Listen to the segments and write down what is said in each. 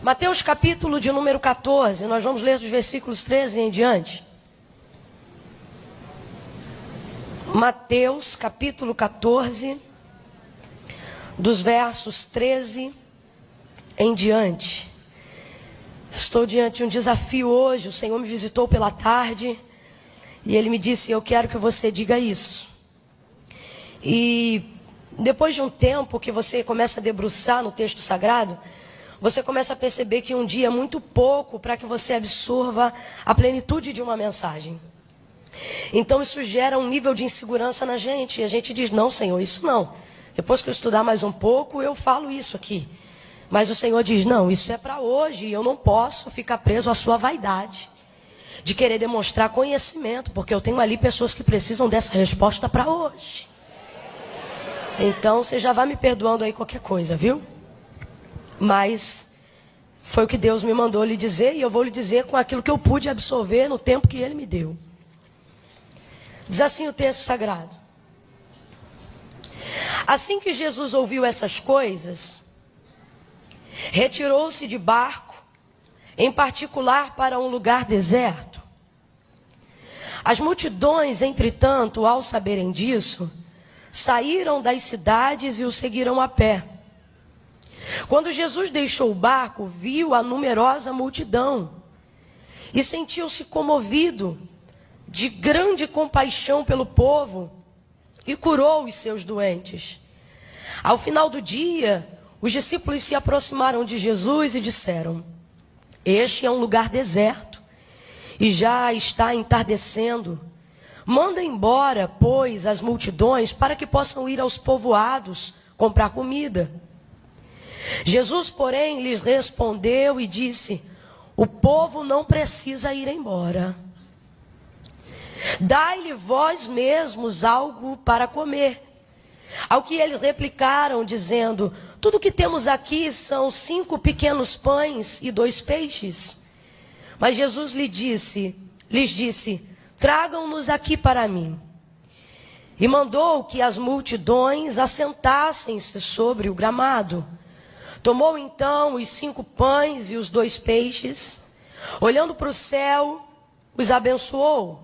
Mateus capítulo de número 14, nós vamos ler dos versículos 13 em diante. Mateus capítulo 14, dos versos 13 em diante. Estou diante de um desafio hoje. O Senhor me visitou pela tarde e Ele me disse: eu quero que você diga isso. E depois de um tempo que você começa a debruçar no texto sagrado, você começa a perceber que um dia é muito pouco para que você absorva a plenitude de uma mensagem. Então isso gera um nível de insegurança na gente. E a gente diz: não, Senhor, isso não. Depois que eu estudar mais um pouco, eu falo isso aqui. Mas o Senhor diz: não, isso é para hoje. E eu não posso ficar preso à sua vaidade de querer demonstrar conhecimento, porque eu tenho ali pessoas que precisam dessa resposta para hoje. Então você já vai me perdoando aí qualquer coisa, viu? Mas foi o que Deus me mandou lhe dizer, e eu vou lhe dizer com aquilo que eu pude absorver no tempo que Ele me deu. Diz assim o texto sagrado: assim que Jesus ouviu essas coisas, retirou-se de barco, em particular para um lugar deserto. As multidões, entretanto, ao saberem disso, saíram das cidades e o seguiram a pé. Quando Jesus deixou o barco, viu a numerosa multidão e sentiu-se comovido de grande compaixão pelo povo e curou os seus doentes. Ao final do dia, os discípulos se aproximaram de Jesus e disseram: este é um lugar deserto e já está entardecendo. Manda embora, pois, as multidões para que possam ir aos povoados comprar comida. Jesus, porém, lhes respondeu e disse: o povo não precisa ir embora. Dai-lhe vós mesmos algo para comer. Ao que eles replicaram, dizendo: tudo que temos aqui são 5 pequenos pães e 2 peixes. Mas Jesus lhes disse: tragam-nos aqui para mim. E mandou que as multidões assentassem-se sobre o gramado. Tomou então os 5 pães e os 2 peixes, olhando para o céu, os abençoou.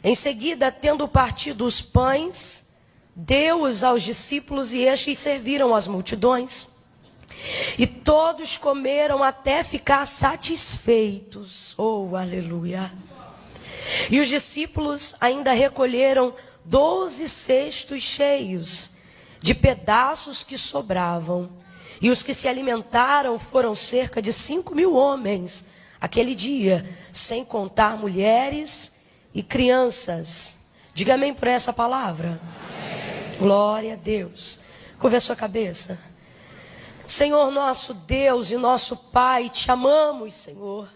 Em seguida, tendo partido os pães, deu-os aos discípulos e estes serviram as multidões. E todos comeram até ficar satisfeitos. Oh, aleluia! E os discípulos ainda recolheram 12 cestos cheios de pedaços que sobravam. E os que se alimentaram foram cerca de 5.000 homens aquele dia, sem contar mulheres e crianças. Diga amém por essa palavra. Amém. Glória a Deus. Curva a sua cabeça. Senhor nosso Deus e nosso Pai, te amamos, Senhor.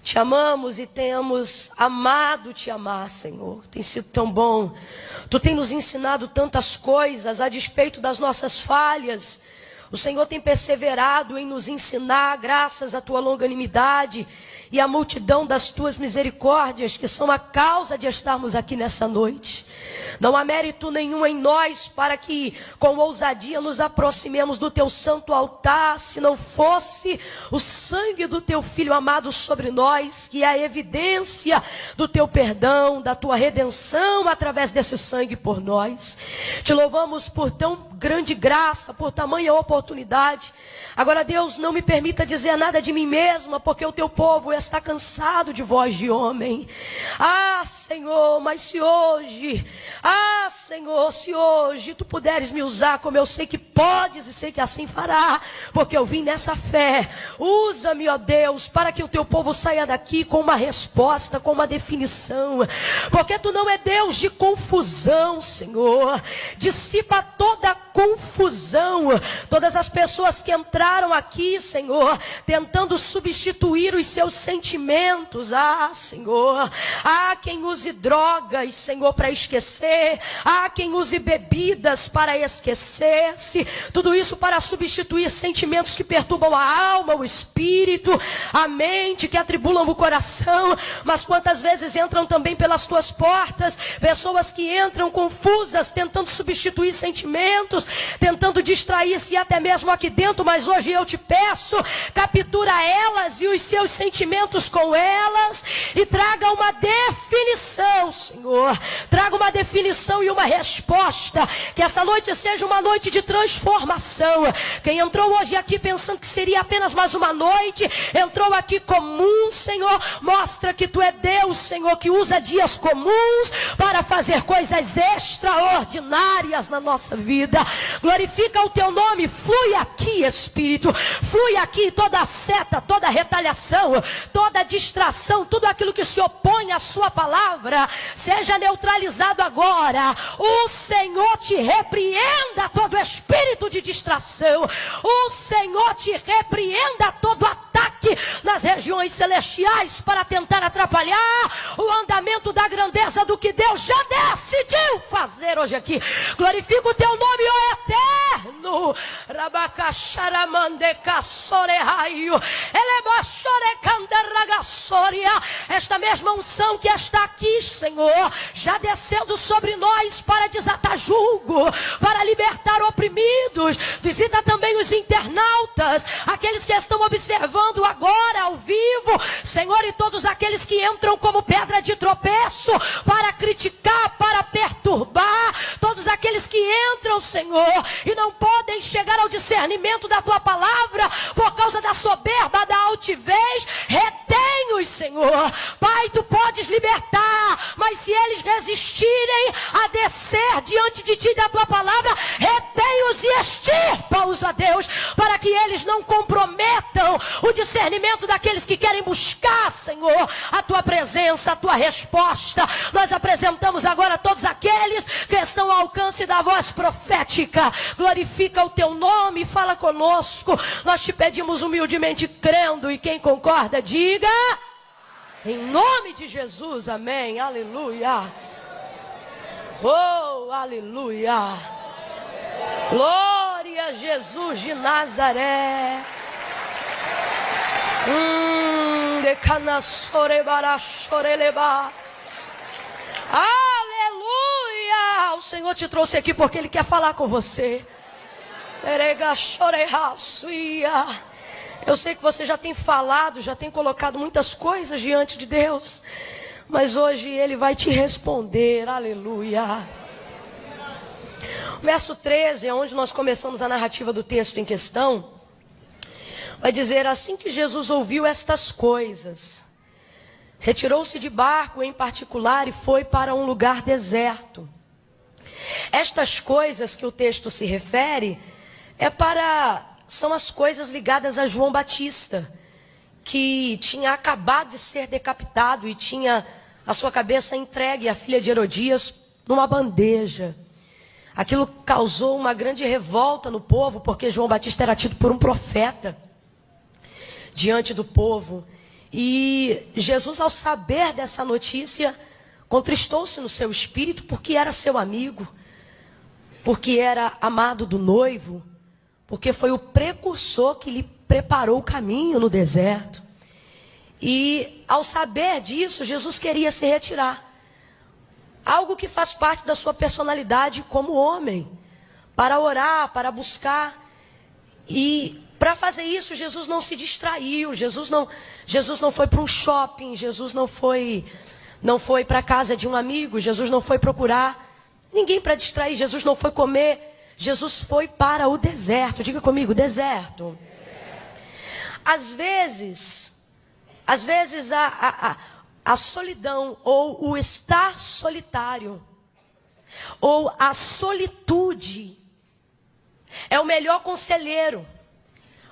Te amamos e temos amado te amar, Senhor. Tem sido tão bom. Tu tem nos ensinado tantas coisas a despeito das nossas falhas. O Senhor tem perseverado em nos ensinar, graças à tua longanimidade e à multidão das tuas misericórdias, que são a causa de estarmos aqui nessa noite. Não há mérito nenhum em nós para que com ousadia nos aproximemos do teu santo altar, se não fosse o sangue do teu Filho amado sobre nós, que é a evidência do teu perdão, da tua redenção através desse sangue por nós. Te louvamos por tão grande graça, por tamanha oportunidade. Agora, Deus, não me permita dizer nada de mim mesma, porque o teu povo está cansado de voz de homem. Ah, Senhor, mas se hoje tu puderes me usar como eu sei que podes e sei que assim fará, porque eu vim nessa fé. Usa-me, ó Deus, para que o teu povo saia daqui com uma resposta, com uma definição, porque tu não é Deus de confusão, Senhor. Dissipa toda a confusão, todas as pessoas que entraram aqui, Senhor, tentando substituir os seus sentimentos. Ah, Senhor, há quem use drogas, Senhor, para esquecer. comer, há quem use bebidas para esquecer-se, tudo isso para substituir sentimentos que perturbam a alma, o espírito, a mente, que atribulam o coração. Mas quantas vezes entram também pelas tuas portas pessoas que entram confusas, tentando substituir sentimentos, tentando distrair-se até mesmo aqui dentro. Mas hoje eu te peço, captura elas e os seus sentimentos com elas e traga uma definição, Senhor. Traga uma definição e uma resposta. Que essa noite seja uma noite de transformação. Quem entrou hoje aqui pensando que seria apenas mais uma noite, entrou aqui comum, Senhor. Mostra que Tu é Deus, Senhor, que usa dias comuns para fazer coisas extraordinárias na nossa vida. Glorifica o Teu nome. Flui aqui, Espírito. Flui aqui toda seta, toda retaliação, toda distração, tudo aquilo que se opõe à Sua palavra, seja neutralizado agora. O Senhor te repreenda todo espírito de distração. O Senhor te repreenda todo ataque nas regiões celestiais para tentar atrapalhar o andamento da grandeza do que Deus já decidiu fazer hoje aqui. Glorifica o Teu nome, ó Eterno. Esta mesma unção que está aqui, Senhor, já descendo sobre nós para desatar julgo, para libertar oprimidos. Visita também os internautas, aqueles que estão observando agora ao vivo, Senhor, e todos aqueles que entram como pedra de tropeço para criticar, para perturbar, todos aqueles que entram, Senhor, e não podem chegar ao discernimento da Tua palavra por causa da soberba, da altivez. Retém-os, Senhor. Pai, Tu podes libertar, mas se eles resistirem a descer diante de Ti e da Tua palavra, retém-os e extirpa-os, ó Deus, para que eles não comprometam o discernimento daqueles que querem buscar, Senhor, a Tua presença, a Tua resposta. Nós apresentamos agora todos aqueles que estão ao alcance da voz profética. Glorifica o Teu nome, fala conosco. Nós te pedimos humildemente, crendo, e quem concorda, diga: em nome de Jesus, amém, aleluia. Oh, aleluia. Glória a Jesus de Nazaré. Aleluia. O Senhor te trouxe aqui porque Ele quer falar com você. Eu sei que você já tem falado, já tem colocado muitas coisas diante de Deus, mas hoje Ele vai te responder. Aleluia. O verso 13 é onde nós começamos a narrativa do texto em questão. Vai dizer: assim que Jesus ouviu estas coisas, retirou-se de barco em particular e foi para um lugar deserto. Estas coisas que o texto se refere são as coisas ligadas a João Batista, que tinha acabado de ser decapitado e tinha a sua cabeça entregue à filha de Herodias numa bandeja. Aquilo causou uma grande revolta no povo, porque João Batista era tido por um profeta diante do povo. E Jesus, ao saber dessa notícia, contristou-se no seu espírito, porque era seu amigo, porque era amado do noivo, porque foi o precursor que lhe preparou o caminho no deserto. E ao saber disso, Jesus queria se retirar. Algo que faz parte da sua personalidade como homem, para orar, para buscar. E para fazer isso, Jesus não se distraiu, Jesus não foi para um shopping, Jesus não foi para a casa de um amigo, Jesus não foi procurar ninguém para distrair, Jesus não foi comer, Jesus foi para o deserto. Diga comigo, deserto. Às vezes a solidão, ou o estar solitário, ou a solitude, é o melhor conselheiro,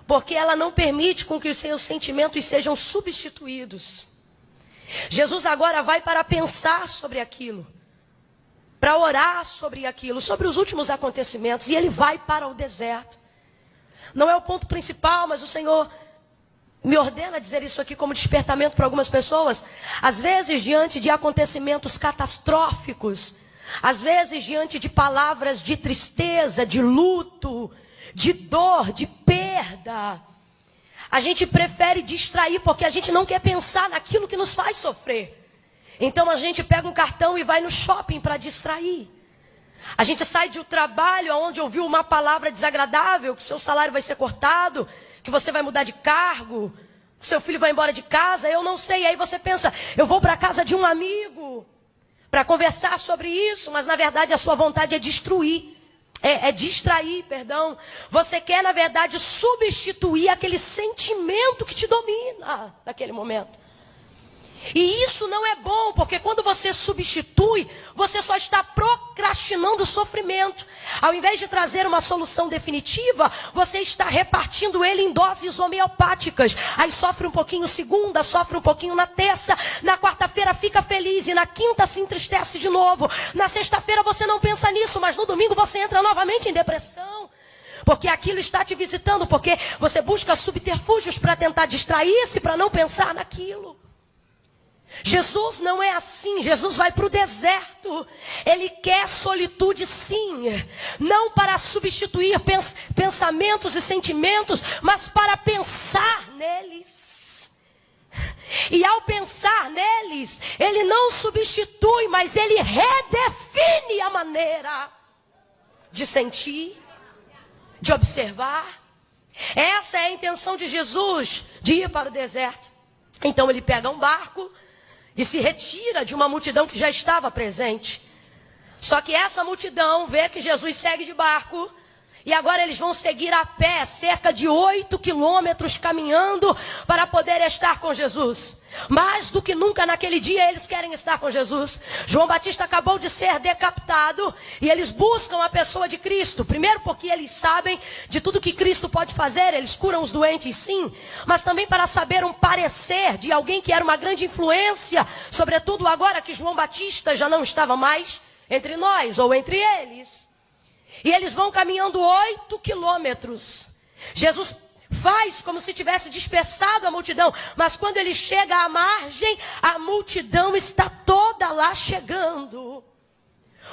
porque ela não permite com que os seus sentimentos sejam substituídos. Jesus agora vai para pensar sobre aquilo, para orar sobre aquilo, sobre os últimos acontecimentos, e ele vai para o deserto. Não é o ponto principal, mas o Senhor me ordena dizer isso aqui como despertamento para algumas pessoas. Às vezes, diante de acontecimentos catastróficos, Às vezes, diante de palavras de tristeza, de luto, de dor, de perda, a gente prefere distrair porque a gente não quer pensar naquilo que nos faz sofrer. Então a gente pega um cartão e vai no shopping para distrair. A gente sai de um trabalho onde ouviu uma palavra desagradável, que seu salário vai ser cortado, que você vai mudar de cargo, que seu filho vai embora de casa, eu não sei. E aí você pensa, eu vou para a casa de um amigo para conversar sobre isso, mas na verdade a sua vontade é destruir. É distrair, perdão. Você quer, na verdade, substituir aquele sentimento que te domina naquele momento. E isso não é bom, porque quando você substitui, você só está procrastinando o sofrimento. Ao invés de trazer uma solução definitiva, você está repartindo ele em doses homeopáticas. Aí sofre um pouquinho segunda, sofre um pouquinho na terça, na quarta-feira fica feliz e na quinta se entristece de novo. Na sexta-feira você não pensa nisso, mas no domingo você entra novamente em depressão. Porque aquilo está te visitando, porque você busca subterfúgios para tentar distrair-se, para não pensar naquilo. Jesus não é assim. Jesus vai para o deserto. Ele quer solitude, sim, não para substituir pensamentos e sentimentos, mas para pensar neles. E ao pensar neles, ele não substitui, mas ele redefine a maneira de sentir, de observar. Essa é a intenção de Jesus, de ir para o deserto. Então ele pega um barco e se retira de uma multidão que já estava presente. Só que essa multidão vê que Jesus segue de barco. E agora eles vão seguir a pé, cerca de 8 quilômetros caminhando para poder estar com Jesus. Mais do que nunca naquele dia eles querem estar com Jesus. João Batista acabou de ser decapitado e eles buscam a pessoa de Cristo. Primeiro porque eles sabem de tudo que Cristo pode fazer, eles curam os doentes sim. Mas também para saber um parecer de alguém que era uma grande influência, sobretudo agora que João Batista já não estava mais entre nós ou entre eles. E eles vão caminhando 8 quilômetros. Jesus faz como se tivesse dispersado a multidão. Mas quando ele chega à margem, a multidão está toda lá chegando.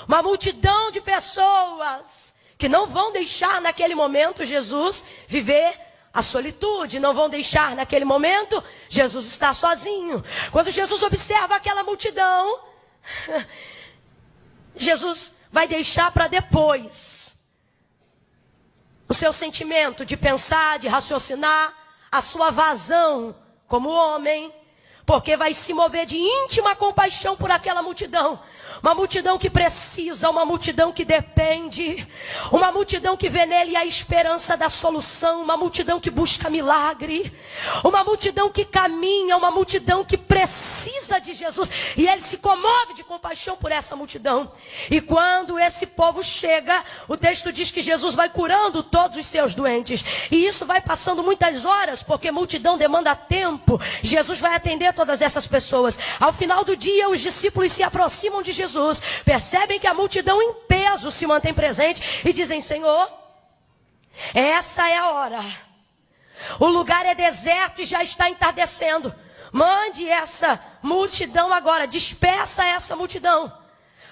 Uma multidão de pessoas que não vão deixar naquele momento Jesus viver a solitude. Não vão deixar naquele momento Jesus estar sozinho. Quando Jesus observa aquela multidão, Jesus vai deixar para depois o seu sentimento de pensar, de raciocinar, a sua vazão como homem, porque vai se mover de íntima compaixão por aquela multidão. Uma multidão que precisa, uma multidão que depende, uma multidão que vê nele a esperança da solução, uma multidão que busca milagre, uma multidão que caminha, uma multidão que precisa de Jesus. E ele se comove de compaixão por essa multidão. E quando esse povo chega, o texto diz que Jesus vai curando todos os seus doentes. E isso vai passando muitas horas, porque multidão demanda tempo. Jesus vai atender todas essas pessoas. Ao final do dia, os discípulos se aproximam de Jesus, percebem que a multidão em peso se mantém presente e dizem: Senhor, essa é a hora. O lugar é deserto e já está entardecendo. Mande essa multidão agora, dispersa essa multidão.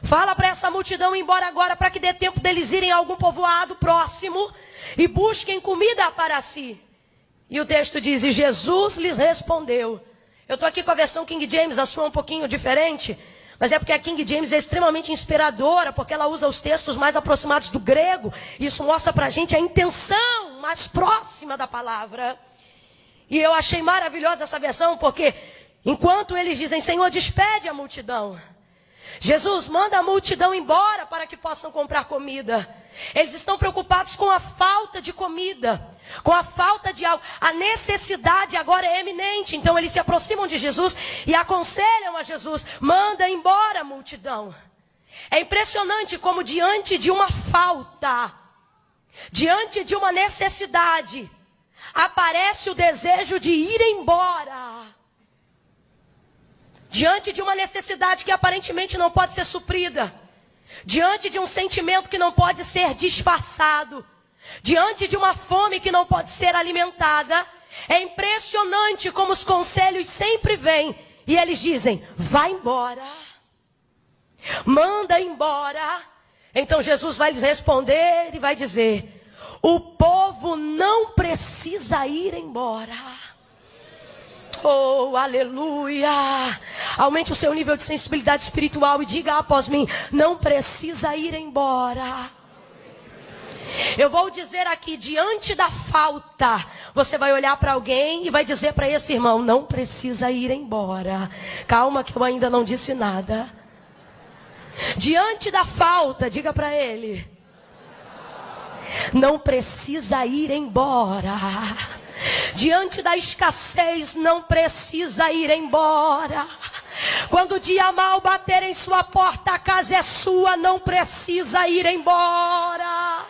Fala para essa multidão ir embora agora, para que dê tempo deles irem a algum povoado próximo e busquem comida para si. E o texto diz: e Jesus lhes respondeu. Eu estou aqui com a versão King James, a sua é um pouquinho diferente. Mas é porque a King James é extremamente inspiradora, porque ela usa os textos mais aproximados do grego. Isso mostra para a gente a intenção mais próxima da palavra. E eu achei maravilhosa essa versão, porque enquanto eles dizem: Senhor, despede a multidão, Jesus manda a multidão embora para que possam comprar comida. Eles estão preocupados com a falta de comida, com a falta de algo. A necessidade agora é eminente. Então eles se aproximam de Jesus e aconselham a Jesus: manda embora a multidão. É impressionante como diante de uma falta, diante de uma necessidade, aparece o desejo de ir embora. Diante de uma necessidade que aparentemente não pode ser suprida, diante de um sentimento que não pode ser disfarçado, diante de uma fome que não pode ser alimentada, é impressionante como os conselhos sempre vêm e eles dizem: vai embora. Manda embora. Então Jesus vai lhes responder e vai dizer: o povo não precisa ir embora. Oh, aleluia. Aumente o seu nível de sensibilidade espiritual e diga após mim: não precisa ir embora. Eu vou dizer aqui, diante da falta, você vai olhar para alguém e vai dizer para esse irmão: não precisa ir embora. Calma que eu ainda não disse nada. Diante da falta, diga para ele: não precisa ir embora. Diante da escassez, não precisa ir embora. Quando o dia mal bater em sua porta, a casa é sua, não precisa ir embora.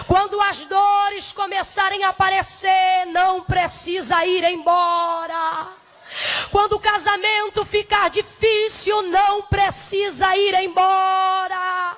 Quando as dores começarem a aparecer, não precisa ir embora. Quando o casamento ficar difícil, não precisa ir embora.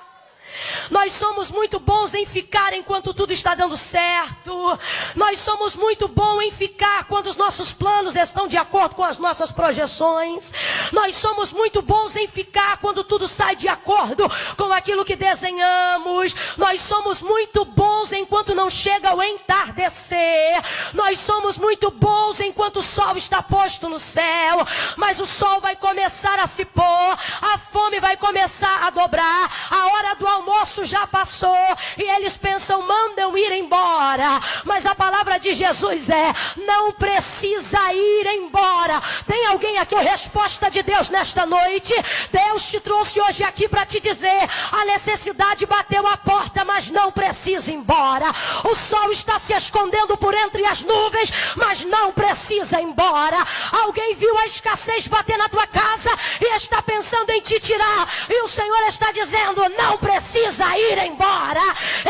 Nós somos muito bons em ficar enquanto tudo está dando certo. Nós somos muito bons em ficar quando os nossos planos estão de acordo com as nossas projeções. Nós somos muito bons em ficar quando tudo sai de acordo com aquilo que desenhamos. Nós somos muito bons enquanto não chega o entardecer. Nós somos muito bons enquanto o sol está posto no céu. Mas o sol vai começar a se pôr, a fome vai começar a dobrar, a hora do almoço já passou e eles pensam: mandam ir embora. Mas a palavra de Jesus é: não precisa ir embora. Tem alguém aqui? A resposta de Deus nesta noite. Deus te trouxe hoje aqui para te dizer: a necessidade bateu a porta, mas não precisa ir embora. O sol está se escondendo por entre as nuvens, mas não precisa ir embora. Alguém viu a escassez bater na tua casa e está pensando em te tirar, e o Senhor está dizendo: não precisa ir embora.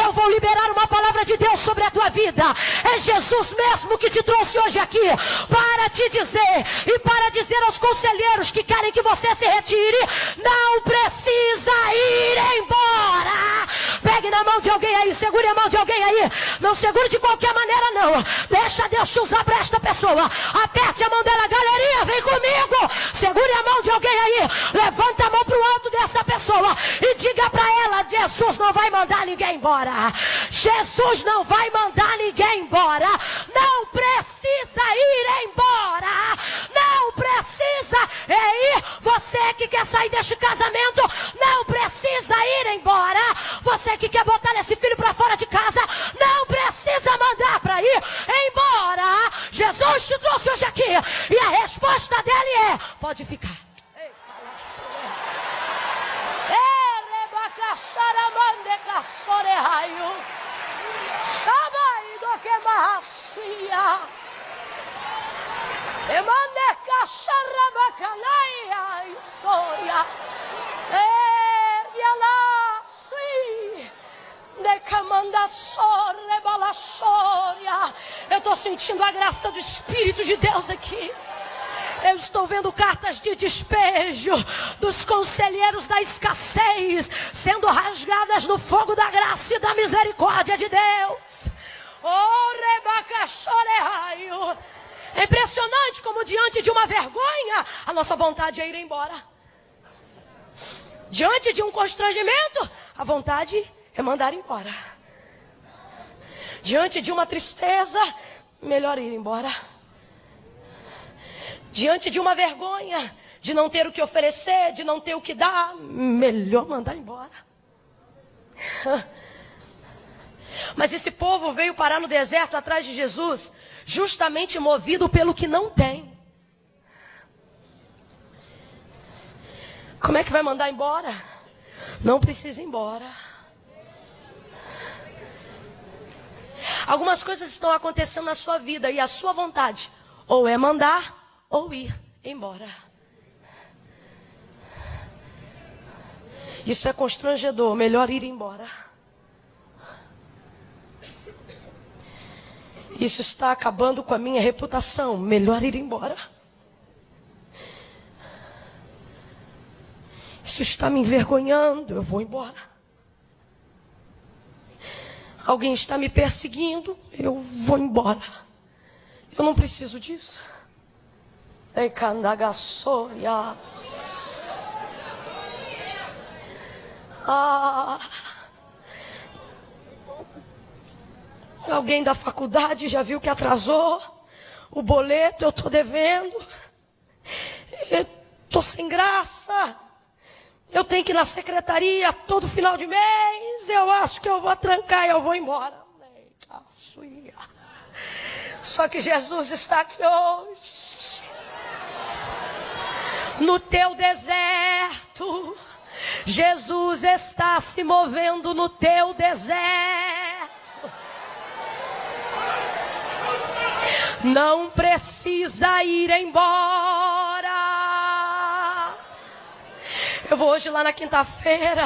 Eu vou liberar uma palavra de Deus sobre a tua vida. É Jesus mesmo que te trouxe hoje aqui para te dizer, e para dizer aos conselheiros que querem que você se retire: não precisa ir embora. Pegue na mão de alguém aí, segure a mão de alguém aí. Não segure de qualquer maneira não. Deixa Deus te usar para esta pessoa. Aperte a mão dela, galerinha, vem comigo. Segure a mão de alguém aí. Levanta a mão para o alto dessa pessoa e diga para ela: Jesus não vai mandar ninguém embora. Jesus não vai mandar ninguém embora. Não precisa ir embora. Não precisa ir. Você que quer sair deste casamento, não precisa ir embora. Você que quer botar esse filho para fora de casa, não precisa mandar para ir embora. Jesus te trouxe hoje aqui e a resposta dele é: pode ficar. Eu estou sentindo a graça do Espírito de Deus aqui. Eu estou vendo cartas de despejo dos conselheiros da escassez sendo rasgadas no fogo da graça e da misericórdia de Deus. É impressionante como diante de uma vergonha, a nossa vontade é ir embora. Diante de um constrangimento, a vontade é mandar embora. Diante de uma tristeza, melhor ir embora. Diante de uma vergonha, de não ter o que oferecer, de não ter o que dar, melhor mandar embora. Mas esse povo veio parar no deserto atrás de Jesus, justamente movido pelo que não tem. Como é que vai mandar embora? Não precisa ir embora. Algumas coisas estão acontecendo na sua vida e a sua vontade ou é mandar ou ir embora. Isso é constrangedor, melhor ir embora. Isso está acabando com a minha reputação, melhor ir embora. Isso está me envergonhando, eu vou embora. Alguém está me perseguindo, eu vou embora. Eu não preciso disso. Ah, alguém da faculdade já viu que atrasou o boleto, eu estou devendo. Eu estou sem graça. Eu tenho que ir na secretaria todo final de mês. Eu acho que eu vou trancar e eu vou embora. Só que Jesus está aqui hoje. No teu deserto. Jesus está se movendo no teu deserto. Não precisa ir embora. Eu vou hoje lá na quinta-feira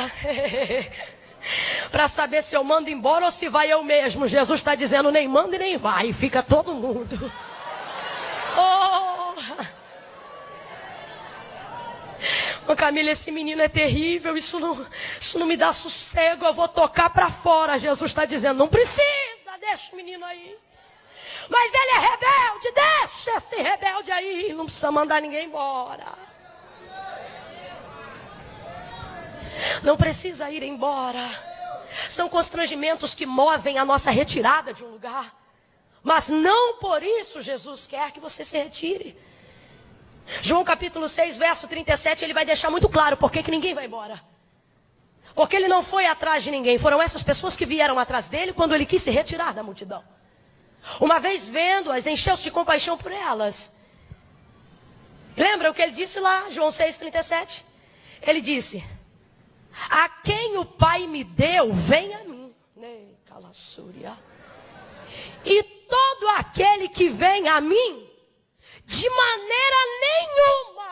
para saber se eu mando embora ou se vai eu mesmo. Jesus está dizendo, nem manda e nem vai. Fica todo mundo. Oh. Camila, esse menino é terrível. Isso não me dá sossego. Eu vou tocar para fora. Jesus está dizendo, não precisa. Deixa o menino aí. Mas ele é rebelde. Deixa esse rebelde aí. Não precisa mandar ninguém embora. Não precisa ir embora. São constrangimentos que movem a nossa retirada de um lugar. Mas não por isso Jesus quer que você se retire. João capítulo 6, verso 37, ele vai deixar muito claro por que ninguém vai embora. Porque ele não foi atrás de ninguém. Foram essas pessoas que vieram atrás dele quando ele quis se retirar da multidão. Uma vez vendo-as, encheu-se de compaixão por elas. Lembra o que ele disse lá, João 6, 37? Ele disse, a quem o Pai me deu, vem a mim. E todo aquele que vem a mim, de maneira nenhuma.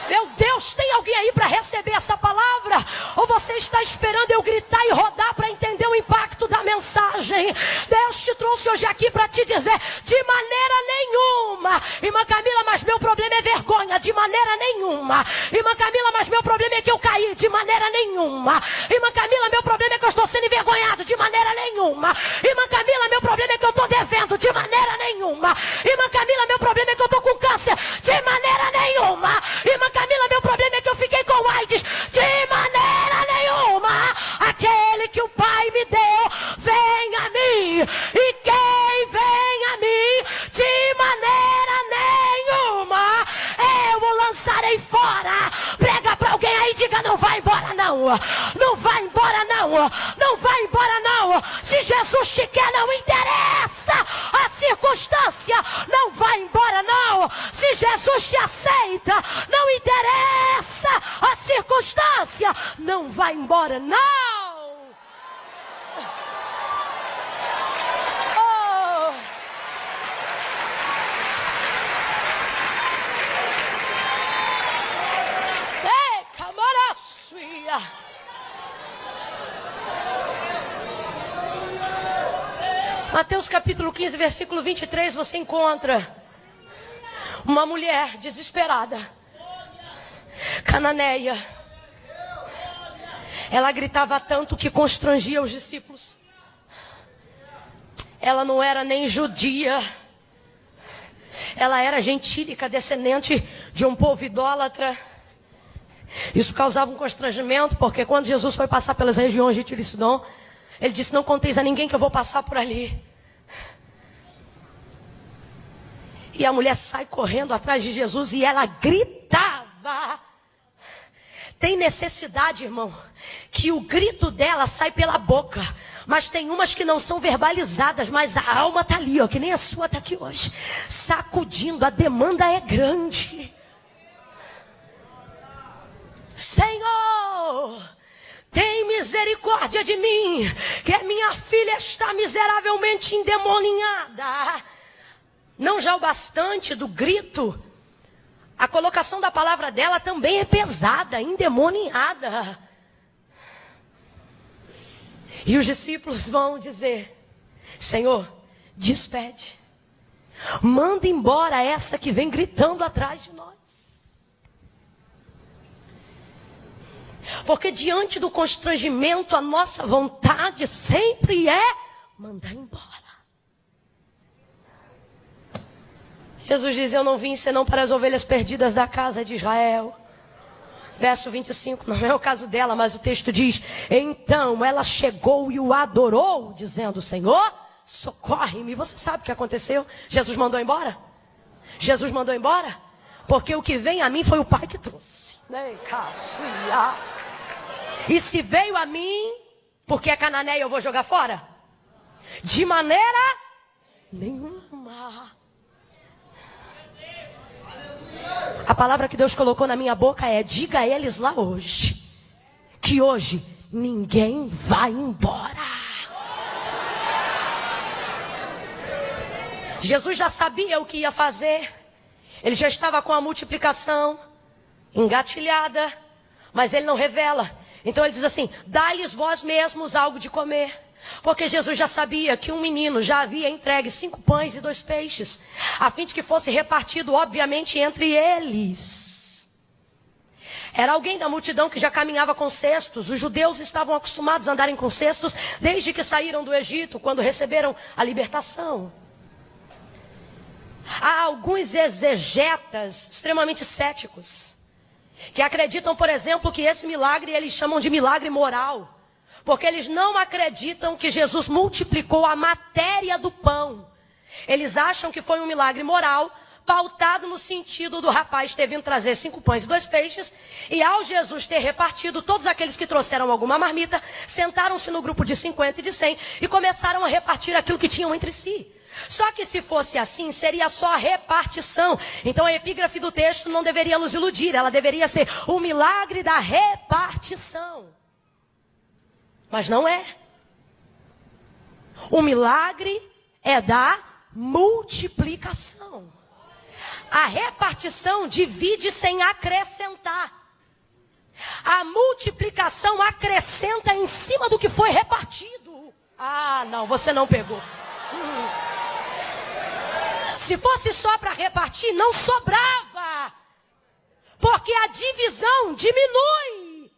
Meu Deus, tem alguém aí para receber essa palavra? Ou você está esperando eu gritar e rodar para entender o impacto da mensagem? Deus te trouxe hoje aqui para te dizer, de maneira nenhuma. Irmã Camila, mas meu problema é vergonha. De maneira nenhuma. Irmã Camila, mas meu problema é que eu caí. De maneira nenhuma. Irmã Camila, meu problema é que eu estou sendo envergonhado. De maneira nenhuma. Irmã Camila, meu problema é que eu estou devendo. De maneira nenhuma. Irmã Camila, meu problema é que eu estou com câncer. De maneira nenhuma. Irmã Camila, meu problema é que eu fiquei com AIDS. De maneira nenhuma. Aquele que o Pai me deu, vem a mim. E quem vem a mim, de maneira nenhuma, eu o lançarei fora. Prega para alguém aí, diga, não vai embora não. Não vai embora não. Não vai embora não. Se Jesus te quer, não interessa a circunstância. Não vai embora não. Se Jesus te aceita, não interessa a circunstância. Não vai embora não. Oh. Ei, camaraçuia. Mateus capítulo 15, versículo 23, você encontra uma mulher desesperada, cananeia. Ela gritava tanto que constrangia os discípulos. Ela não era nem judia. Ela era gentílica, descendente de um povo idólatra. Isso causava um constrangimento, porque quando Jesus foi passar pelas regiões de Tiro e Sidom, ele disse, não conteis a ninguém que eu vou passar por ali. E a mulher sai correndo atrás de Jesus e ela gritava. Tem necessidade, irmão, que o grito dela sai pela boca. Mas tem umas que não são verbalizadas, mas a alma está ali, ó, que nem a sua está aqui hoje. Sacudindo, a demanda é grande. Senhor, tem misericórdia de mim, que a minha filha está miseravelmente endemoninhada. Não já o bastante do grito, a colocação da palavra dela também é pesada, endemoniada. E os discípulos vão dizer, Senhor, despede. Manda embora essa que vem gritando atrás de nós. Porque diante do constrangimento, a nossa vontade sempre é mandar embora. Jesus diz, eu não vim senão para as ovelhas perdidas da casa de Israel. Verso 25, não é o caso dela, mas o texto diz: então ela chegou e o adorou, dizendo: Senhor, socorre-me. Você sabe o que aconteceu? Jesus mandou embora? Jesus mandou embora? Porque o que vem a mim foi o Pai que trouxe. E se veio a mim, porque é cananeia, eu vou jogar fora? De maneira nenhuma. A palavra que Deus colocou na minha boca é: diga a eles lá hoje, que hoje ninguém vai embora. Jesus já sabia o que ia fazer. Ele já estava com a multiplicação engatilhada, mas ele não revela. Então ele diz assim: dai-lhes vós mesmos algo de comer. Porque Jesus já sabia que um menino já havia entregue 5 pães e 2 peixes, a fim de que fosse repartido, obviamente, entre eles. Era alguém da multidão que já caminhava com cestos. Os judeus estavam acostumados a andarem com cestos desde que saíram do Egito, quando receberam a libertação. Há alguns exegetas extremamente céticos que acreditam, por exemplo, que esse milagre eles chamam de milagre moral. Porque eles não acreditam que Jesus multiplicou a matéria do pão. Eles acham que foi um milagre moral, pautado no sentido do rapaz ter vindo trazer 5 pães e 2 peixes. E ao Jesus ter repartido, todos aqueles que trouxeram alguma marmita, sentaram-se no grupo de 50 e de 100 e começaram a repartir aquilo que tinham entre si. Só que se fosse assim, seria só repartição. Então a epígrafe do texto não deveria nos iludir, ela deveria ser o milagre da repartição. Mas não é. O milagre é da multiplicação. A repartição divide sem acrescentar. A multiplicação acrescenta em cima do que foi repartido. Ah, não, você não pegou. Se fosse só para repartir, não sobrava. Porque a divisão diminui.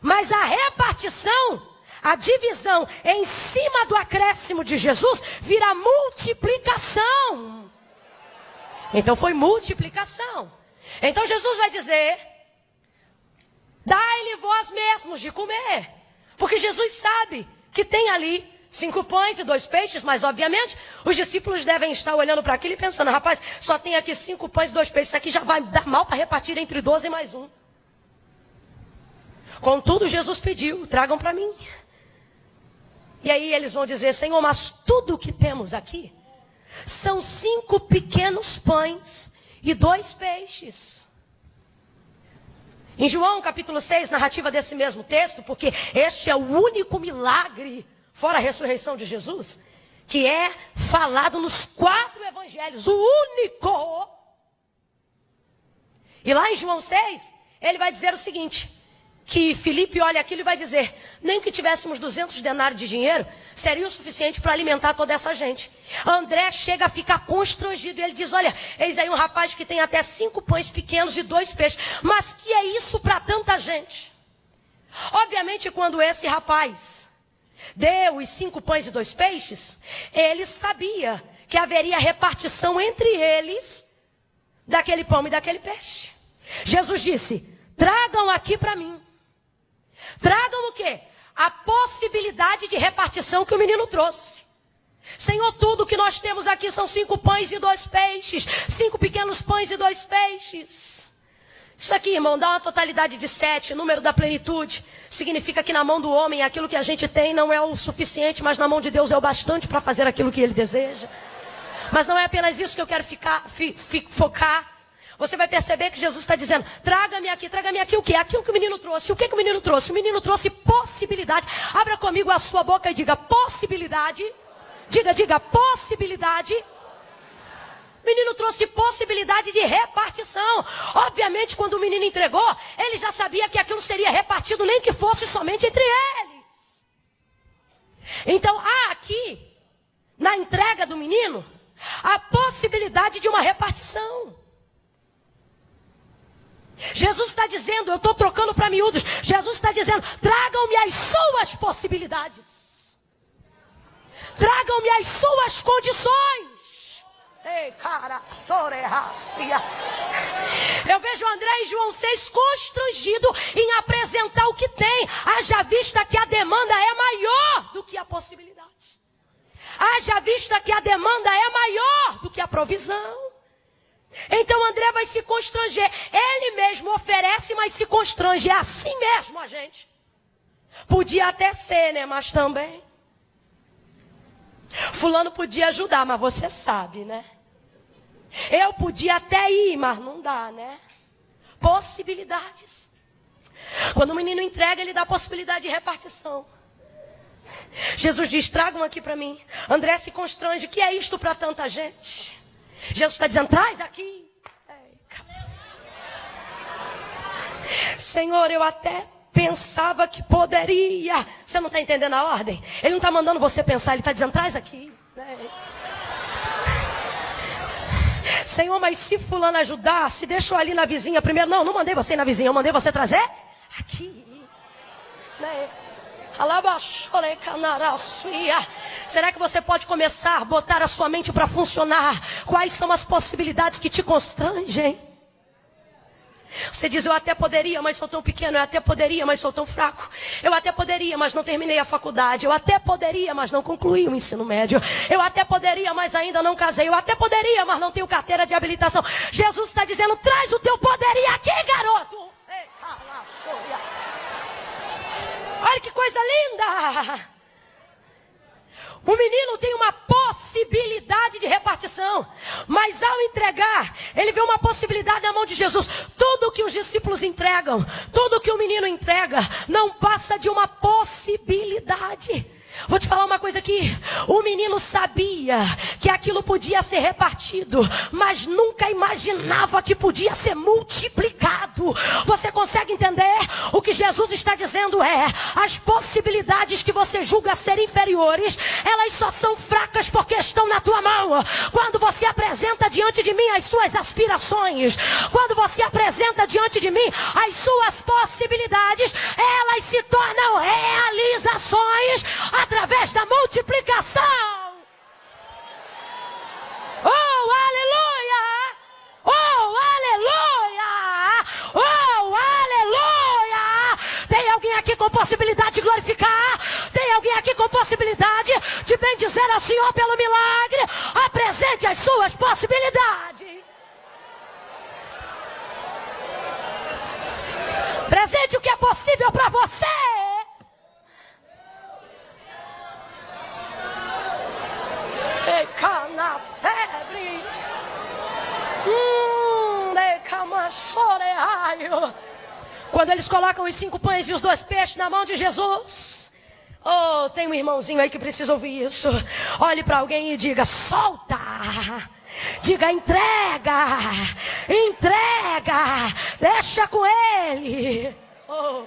Mas a repartição, a divisão em cima do acréscimo de Jesus, vira multiplicação. Então foi multiplicação. Então Jesus vai dizer: dai-lhe vós mesmos de comer. Porque Jesus sabe que tem ali 5 pães e 2 peixes, mas obviamente os discípulos devem estar olhando para aquilo e pensando: rapaz, só tem aqui 5 pães e 2 peixes, isso aqui já vai dar mal para repartir entre 12 e mais 1. Contudo, Jesus pediu: tragam para mim. E aí eles vão dizer: Senhor, mas tudo o que temos aqui são 5 pequenos pães e 2 peixes. Em João capítulo 6, narrativa desse mesmo texto, porque este é o único milagre, fora a ressurreição de Jesus, que é falado nos 4 evangelhos, o único. E lá em João 6, ele vai dizer o seguinte: que Filipe olha aquilo e vai dizer: nem que tivéssemos 200 denários de dinheiro, seria o suficiente para alimentar toda essa gente. André chega a ficar constrangido, e ele diz: olha, eis aí um rapaz que tem até 5 pães pequenos e 2 peixes, mas que é isso para tanta gente? Obviamente, quando esse rapaz deu os 5 pães e 2 peixes, ele sabia que haveria repartição entre eles daquele pão e daquele peixe. Jesus disse: tragam aqui para mim. Tragam o quê? A possibilidade de repartição que o menino trouxe. Senhor, tudo que nós temos aqui são 5 pães e 2 peixes. 5 pequenos pães e 2 peixes. Isso aqui, irmão, dá uma totalidade de 7, número da plenitude. Significa que na mão do homem aquilo que a gente tem não é o suficiente, mas na mão de Deus é o bastante para fazer aquilo que Ele deseja. Mas não é apenas isso que eu quero focar. Você vai perceber que Jesus está dizendo: traga-me aqui o quê? Aquilo que o menino trouxe. O que o menino trouxe? O menino trouxe possibilidade. Abra comigo a sua boca e diga: possibilidade. Diga, possibilidade. O menino trouxe possibilidade de repartição. Obviamente, quando o menino entregou, ele já sabia que aquilo seria repartido, nem que fosse somente entre eles. Então, há aqui, na entrega do menino, a possibilidade de uma repartição. Jesus está dizendo, eu estou trocando para miúdos, Jesus está dizendo: tragam-me as suas possibilidades. Tragam-me as suas condições. Eu vejo André em João 6 constrangido em apresentar o que tem, haja vista que a demanda é maior do que a possibilidade. Haja vista que a demanda é maior do que a provisão. Então André vai se constranger. Ele mesmo oferece, mas se constrange. É assim mesmo, a gente. Podia até ser, né? Mas também. Fulano podia ajudar, mas você sabe, né? Eu podia até ir, mas não dá, né? Possibilidades. Quando o menino entrega, ele dá possibilidade de repartição. Jesus diz, tragam aqui para mim. André se constrange, que é isto para tanta gente? Jesus está dizendo, traz aqui. Senhor, eu até pensava que poderia. Você não está entendendo a ordem? Ele não está mandando você pensar, ele está dizendo, traz aqui. Senhor, mas se fulano ajudar, se deixou ali na vizinha primeiro. Não mandei você ir na vizinha, eu mandei você trazer aqui. Será que você pode começar a botar a sua mente para funcionar? Quais são as possibilidades que te constrangem? Você diz, eu até poderia, mas sou tão pequeno. Eu até poderia, mas sou tão fraco. Eu até poderia, mas não terminei a faculdade. Eu até poderia, mas não concluí o ensino médio. Eu até poderia, mas ainda não casei. Eu até poderia, mas não tenho carteira de habilitação. Jesus está dizendo, traz o teu poderia aqui, garoto. Olha que coisa linda. O menino tem uma possibilidade de repartição, mas ao entregar, ele vê uma possibilidade na mão de Jesus. Tudo que os discípulos entregam, tudo que o menino entrega, não passa de uma possibilidade. Vou te falar uma coisa aqui. O menino sabia que aquilo podia ser repartido, mas nunca imaginava que podia ser multiplicado. Você consegue entender? O que Jesus está dizendo é, as possibilidades que você julga ser inferiores, elas só são fracas porque estão na tua mão. Quando você apresenta diante de mim as suas aspirações, quando você apresenta diante de mim as suas possibilidades, elas se tornam realizações através da multiplicação. Oh, aleluia! Oh, aleluia! Oh, aleluia! Tem alguém aqui com possibilidade de glorificar? Tem alguém aqui com possibilidade de bendizer ao Senhor pelo milagre? Apresente as suas possibilidades. Presente o que é possível para você. Quando eles colocam os 5 pães e os 2 peixes na mão de Jesus, oh, tem um irmãozinho aí que precisa ouvir isso. Olhe para alguém e diga, solta. Diga, entrega. Entrega. Deixa com ele. Oh.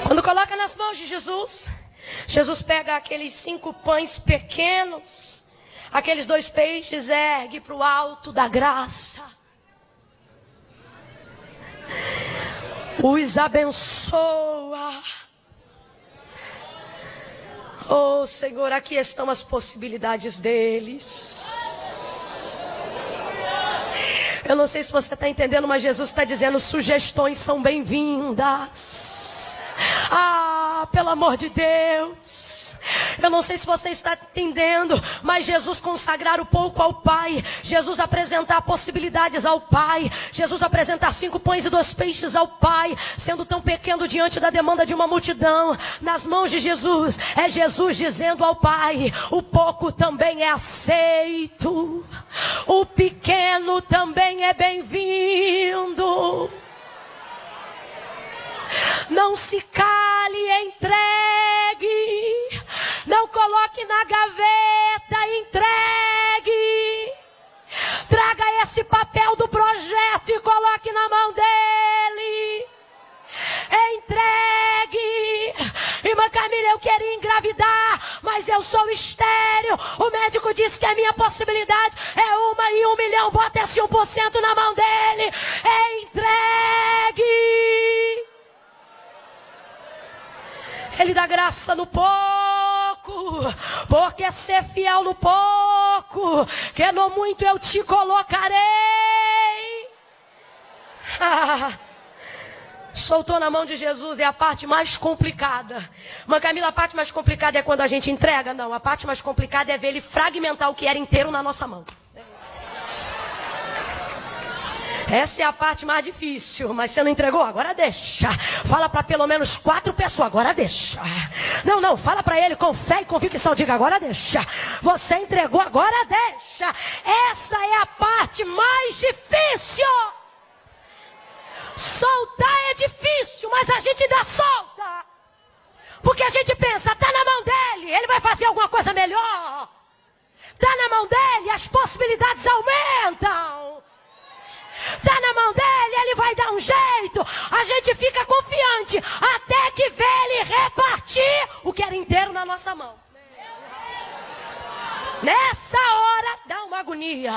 Quando coloca nas mãos de Jesus, Jesus pega aqueles 5 pães pequenos, aqueles 2 peixes, ergue para o alto da graça, os abençoa. Oh Senhor, aqui estão as possibilidades deles. Eu não sei se você está entendendo, mas Jesus está dizendo, sugestões são bem-vindas. Ah, pelo amor de Deus. Eu não sei se você está entendendo, mas Jesus consagrar o pouco ao Pai, Jesus apresentar possibilidades ao Pai, Jesus apresentar 5 pães e 2 peixes ao Pai, sendo tão pequeno diante da demanda de uma multidão, nas mãos de Jesus, é Jesus dizendo ao Pai, o pouco também é aceito, o pequeno também é bem-vindo. Não se cale, entregue. Não coloque na gaveta, entregue. Traga esse papel do projeto e coloque na mão dele. Entregue. Irmã Camila, eu queria engravidar, mas eu sou estéril. O médico disse que a minha possibilidade é 1 em 1 milhão. Bota esse 1% na mão dele. Entregue. Ele dá graça no pouco. porque ser fiel no pouco, que no muito eu te colocarei. Soltou na mão de Jesus é a parte mais complicada. Mas Camila, a parte mais complicada é quando a gente entrega? Não, a parte mais complicada é ver ele fragmentar o que era inteiro na nossa mão. Essa é a parte mais difícil, mas você não entregou? Agora deixa. Fala para pelo menos 4 pessoas, agora deixa. Não, fala para ele com fé e convicção, diga, agora deixa. Você entregou, agora deixa. Essa é a parte mais difícil. Soltar é difícil, mas a gente ainda solta. Porque a gente pensa, tá na mão dele, ele vai fazer alguma coisa melhor. Tá na mão dele, as possibilidades aumentam. Tá na mão dele, ele vai dar um jeito. A gente fica confiante até que vê ele repartir o que era inteiro na nossa mão. Nessa hora dá uma agonia.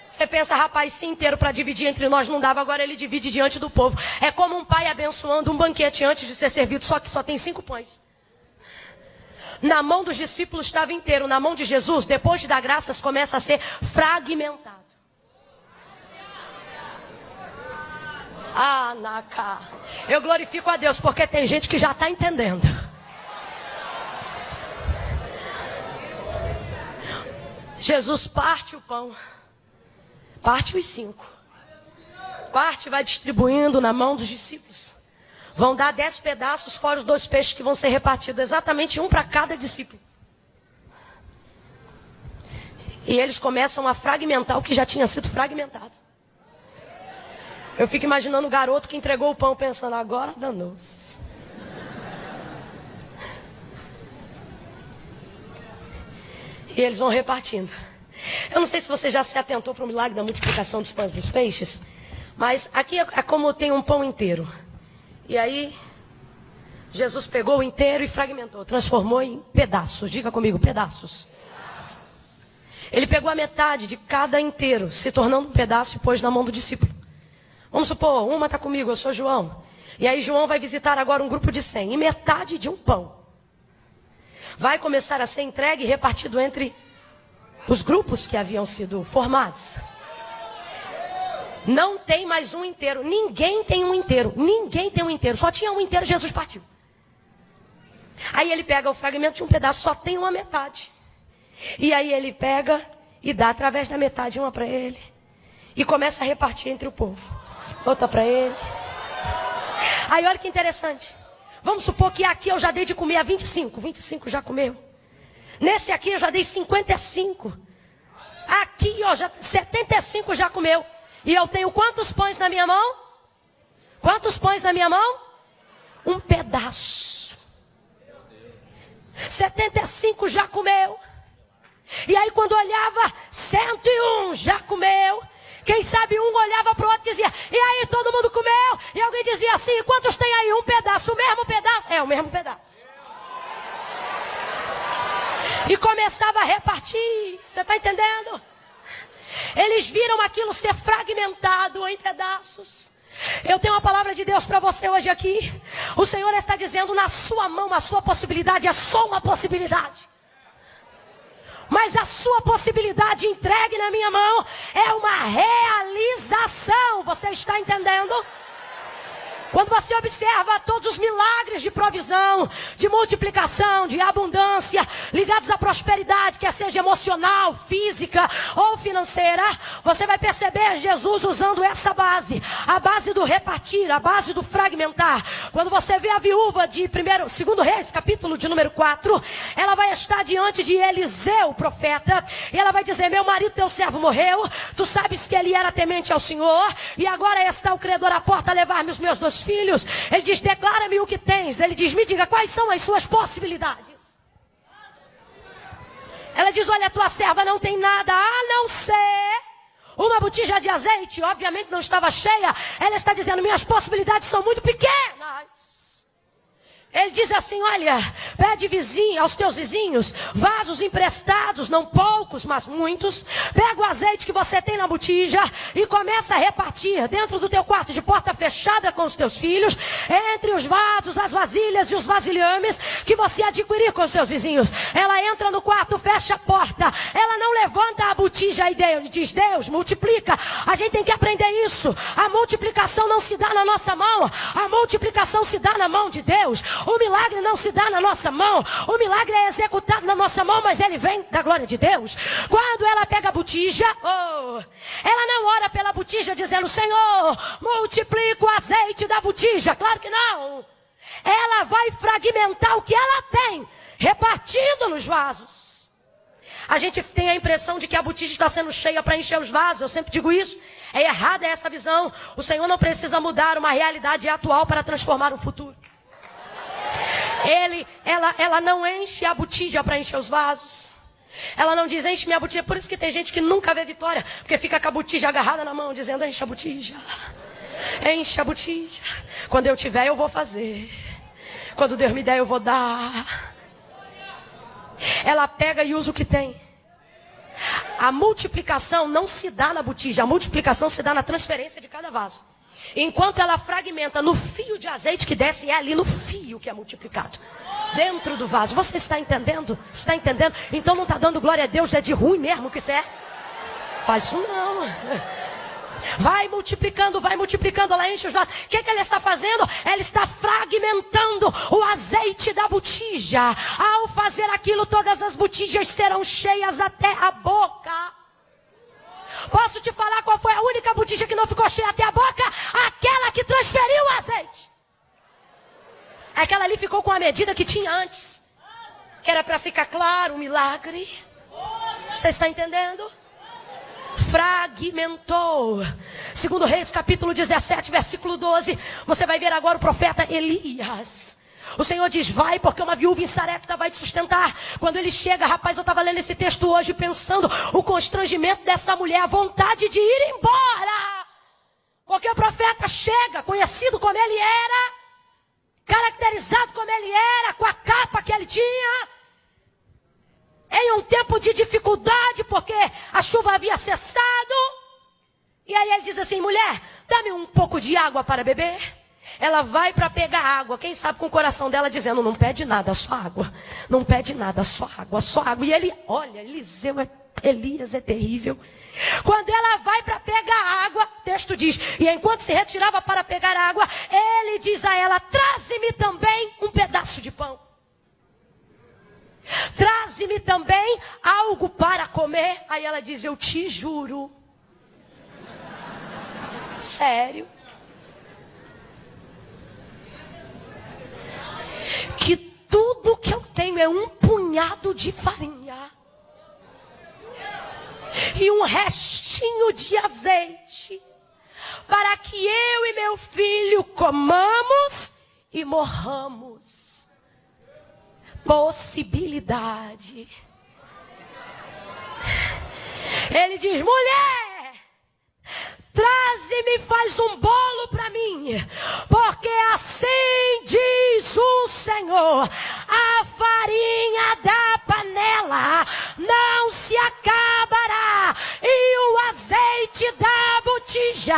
Você pensa, rapaz, se inteiro para dividir entre nós não dava, agora ele divide diante do povo. É como um pai abençoando um banquete antes de ser servido, só que só tem 5 pães. Na mão dos discípulos estava inteiro, na mão de Jesus, depois de dar graças, começa a ser fragmentado. Ah, Naká. Eu glorifico a Deus porque tem gente que já está entendendo. Jesus parte o pão. Parte os 5. Parte e vai distribuindo na mão dos discípulos. Vão dar 10 pedaços fora os 2 peixes que vão ser repartidos. Exatamente um para cada discípulo. E eles começam a fragmentar o que já tinha sido fragmentado. Eu fico imaginando o garoto que entregou o pão pensando, agora danou-se. E eles vão repartindo. Eu não sei se você já se atentou para o milagre da multiplicação dos pães e dos peixes, mas aqui é como tem um pão inteiro. E aí, Jesus pegou o inteiro e fragmentou, transformou em pedaços. Diga comigo, pedaços. Ele pegou a metade de cada inteiro, se tornando um pedaço e pôs na mão do discípulo. Vamos supor, uma está comigo, eu sou João. E aí João vai visitar agora um grupo de 100. E metade de um pão vai começar a ser entregue e repartido entre os grupos que haviam sido formados. Não tem mais um inteiro. Ninguém tem um inteiro. Ninguém tem um inteiro. Só tinha um inteiro, Jesus partiu. Aí ele pega o fragmento de um pedaço, só tem uma metade. E aí ele pega e dá através da metade uma para ele. E começa a repartir entre o povo. Outra para ele. Aí olha que interessante. Vamos supor que aqui eu já dei de comer a 25. 25 já comeu. Nesse aqui eu já dei 55. Aqui, ó, 75 já comeu. E eu tenho quantos pães na minha mão? Quantos pães na minha mão? Um pedaço. 75 já comeu. E aí quando olhava, 101 já comeu. Quem sabe um olhava para o outro e dizia, e aí todo mundo comeu? E alguém dizia assim, quantos tem aí? Um pedaço, o mesmo pedaço? É, o mesmo pedaço. E começava a repartir. Você está entendendo? Eles viram aquilo ser fragmentado em pedaços. Eu tenho uma palavra de Deus para você hoje aqui. O Senhor está dizendo, na sua mão, a sua possibilidade é só uma possibilidade. Mas a sua possibilidade entregue na minha mão é uma realização. Você está entendendo? Quando você observa todos os milagres de provisão, de multiplicação, de abundância, ligados à prosperidade, quer seja emocional, física ou financeira, você vai perceber Jesus usando essa base, a base do repartir, a base do fragmentar. Quando você vê a viúva de 2 Reis, capítulo de número 4, ela vai estar diante de Eliseu, o profeta, e ela vai dizer, meu marido, teu servo morreu, tu sabes que ele era temente ao Senhor, e agora está o credor à porta a levar-me os meus 2 filhos. Ele diz, declara-me o que tens. Ele diz, me diga quais são as suas possibilidades. Ela diz, olha, tua serva não tem nada a não ser uma botija de azeite. Obviamente não estava cheia. Ela está dizendo, minhas possibilidades são muito pequenas. Ele diz assim, olha, pede aos teus vizinhos, vasos emprestados, não poucos, mas muitos. Pega o azeite que você tem na botija e começa a repartir dentro do teu quarto de porta fechada com os teus filhos, entre os vasos, as vasilhas e os vasilhames que você adquirir com os seus vizinhos. Ela entra no quarto, fecha a porta, ela não levanta a botija e diz, Deus, multiplica. A gente tem que aprender isso. A multiplicação não se dá na nossa mão, a multiplicação se dá na mão de Deus. O milagre não se dá na nossa mão. O milagre é executado na nossa mão, mas ele vem da glória de Deus. Quando ela pega a botija, ela não ora pela botija dizendo, Senhor, multiplica o azeite da botija. Claro que não. Ela vai fragmentar o que ela tem, repartindo nos vasos. A gente tem a impressão de que a botija está sendo cheia para encher os vasos. Eu sempre digo isso. É errada essa visão. O Senhor não precisa mudar uma realidade atual para transformar o futuro. Ela não enche a botija para encher os vasos. Ela não diz, enche minha botija. Por isso que tem gente que nunca vê vitória, porque fica com a botija agarrada na mão, dizendo, enche a botija. Enche a botija. Quando eu tiver, eu vou fazer. Quando Deus me der, eu vou dar. Ela pega e usa o que tem. A multiplicação não se dá na botija. A multiplicação se dá na transferência de cada vaso. Enquanto ela fragmenta no fio de azeite que desce, é ali no fio que é multiplicado. Dentro do vaso. Você está entendendo? Está entendendo? Então não está dando glória a Deus, é de ruim mesmo que isso é? Faz isso não. Vai multiplicando, ela enche os vasos. O que ela está fazendo? Ela está fragmentando o azeite da botija. Ao fazer aquilo, todas as botijas serão cheias até a boca. Posso te falar qual foi a única botija que não ficou cheia até a boca? Aquela que transferiu o azeite. Aquela ali ficou com a medida que tinha antes. Que era para ficar claro o milagre. Você está entendendo? Fragmentou. Segundo Reis, capítulo 17, versículo 12. Você vai ver agora o profeta Elias. O Senhor diz, vai, porque uma viúva em Sarepta vai te sustentar. Quando ele chega, rapaz, eu estava lendo esse texto hoje, pensando o constrangimento dessa mulher, a vontade de ir embora. Porque o profeta chega, conhecido como ele era, caracterizado como ele era, com a capa que ele tinha, em um tempo de dificuldade, porque a chuva havia cessado. E aí ele diz assim, mulher, dá-me um pouco de água para beber. Ela vai para pegar água, quem sabe com o coração dela dizendo, não pede nada, só água. Não pede nada, só água, só água. E ele, olha, Elias é terrível. Quando ela vai para pegar água, o texto diz, e enquanto se retirava para pegar água, ele diz a ela, traze-me também um pedaço de pão. Traze-me também algo para comer. Aí ela diz, eu te juro. Sério. Que tudo que eu tenho é um punhado de farinha e um restinho de azeite, para que eu e meu filho comamos e morramos. Possibilidade. Ele diz, mulher, traze-me, faz um bolo para mim, porque assim diz o Senhor, a farinha da panela não se acabará, e o azeite da botija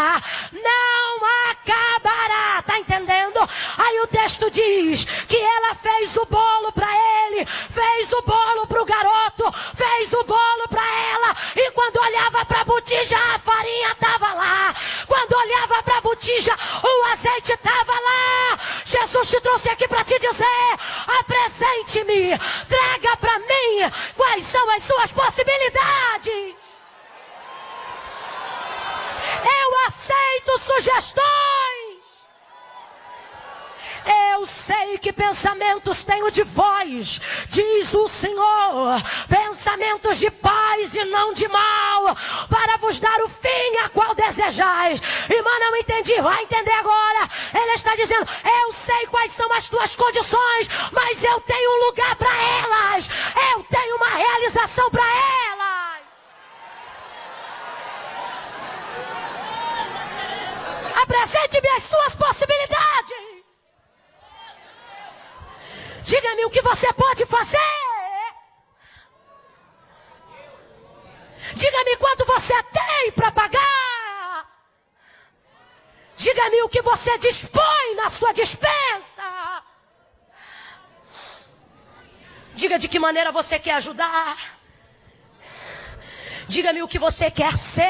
não acabará. Está entendendo? Aí o texto diz que ela fez o bolo para ele, fez o bolo para o garoto, fez o bolo para ela, e quando olhava para a botija, a farinha estava lá. Quando olhava para a botija, o azeite estava lá. Jesus te trouxe aqui para te dizer, apresente-me, traga para mim quais são as suas possibilidades. Eu aceito sugestões. Eu sei que pensamentos tenho de vós, diz o Senhor, pensamentos de paz e não de mal, para vos dar o fim a qual desejais. Irmã, não entendi, vai entender agora. Ele está dizendo, eu sei quais são as tuas condições, mas eu tenho um lugar para elas, eu tenho uma realização para elas. Apresente-me as suas possibilidades. que você pode fazer. Diga-me quanto você tem para pagar. Diga-me o que você dispõe na sua despensa. Diga de que maneira você quer ajudar. Diga-me o que você quer ser.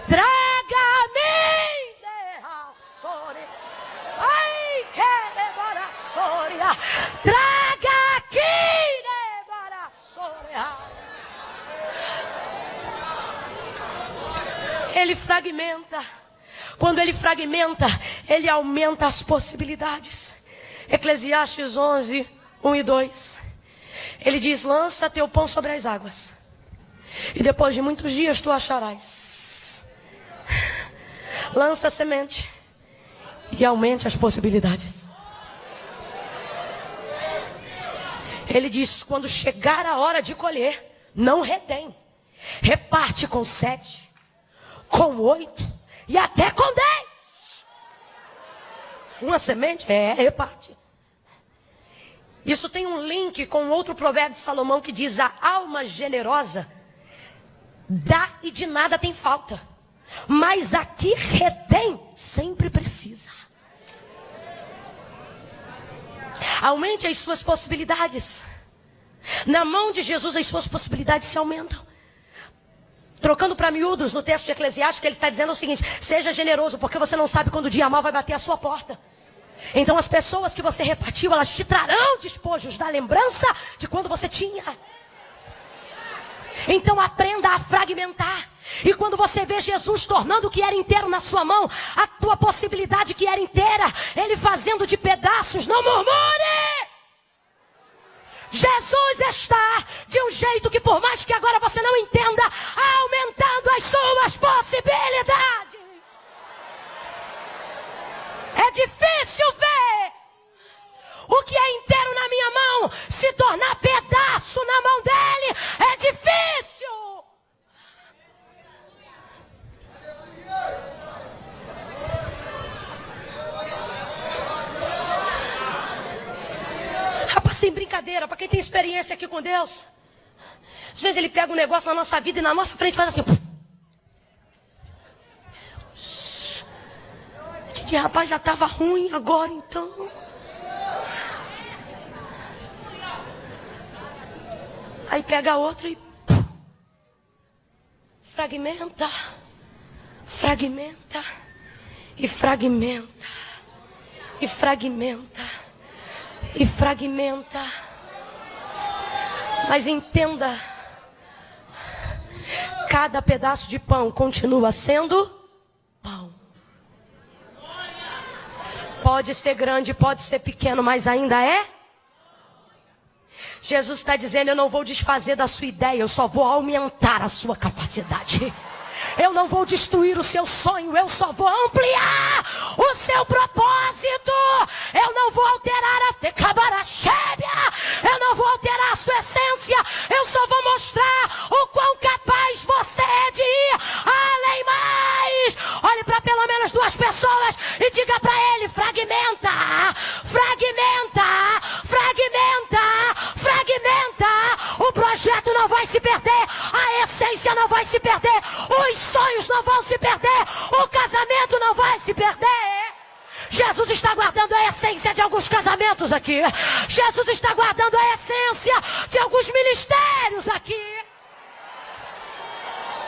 Traga-me. Ai, querebaraçoria. Traga aqui. Ele fragmenta. Quando ele fragmenta, ele aumenta as possibilidades. Eclesiastes 11, 1 e 2. Ele diz: lança teu pão sobre as águas, e depois de muitos dias tu acharás. Lança a semente e aumente as possibilidades. Ele diz: quando chegar a hora de colher, não retém. Reparte com 7, com 8 e até com 10. Uma semente reparte. Isso tem um link com outro provérbio de Salomão que diz: a alma generosa dá e de nada tem falta, mas a que retém sempre precisa. Aumente as suas possibilidades. Na mão de Jesus as suas possibilidades se aumentam. Trocando para miúdos, no texto de Eclesiastes, que ele está dizendo o seguinte: seja generoso, porque você não sabe quando o dia mal vai bater a sua porta. Então as pessoas que você repartiu, elas te trarão despojos da lembrança de quando você tinha. Então aprenda a fragmentar. E quando você vê Jesus tornando o que era inteiro na sua mão, a tua possibilidade que era inteira, ele fazendo de pedaços, não murmure. Jesus está de um jeito que, por mais que agora você não entenda, aumentando as suas possibilidades. É difícil ver o que é inteiro na minha mão se tornar pedaço na mão dele. É difícil. Rapaz, sem brincadeira, para quem tem experiência aqui com Deus, às vezes ele pega um negócio na nossa vida e na nossa frente faz assim. Rapaz, já estava ruim agora então. Aí pega outro e fragmenta, fragmenta, e fragmenta, e fragmenta, e fragmenta. Mas entenda, cada pedaço de pão continua sendo pão. Pode ser grande, pode ser pequeno, mas ainda é. Jesus está dizendo: eu não vou desfazer da sua ideia, eu só vou aumentar a sua capacidade. Eu não vou destruir o seu sonho, eu só vou ampliar o seu propósito. Eu não vou alterar eu não vou alterar a sua essência. Eu só vou mostrar o quão capaz você é de ir além mais. Olhe para pelo menos 2 pessoas e diga para ele: fragmenta, fragmenta, fragmenta, fragmenta. O projeto não vai se perder, a essência não vai se perder, os sonhos não vão se perder, o casamento não vai se perder. Jesus está guardando a essência de alguns casamentos aqui. Jesus está guardando a essência de alguns ministérios aqui.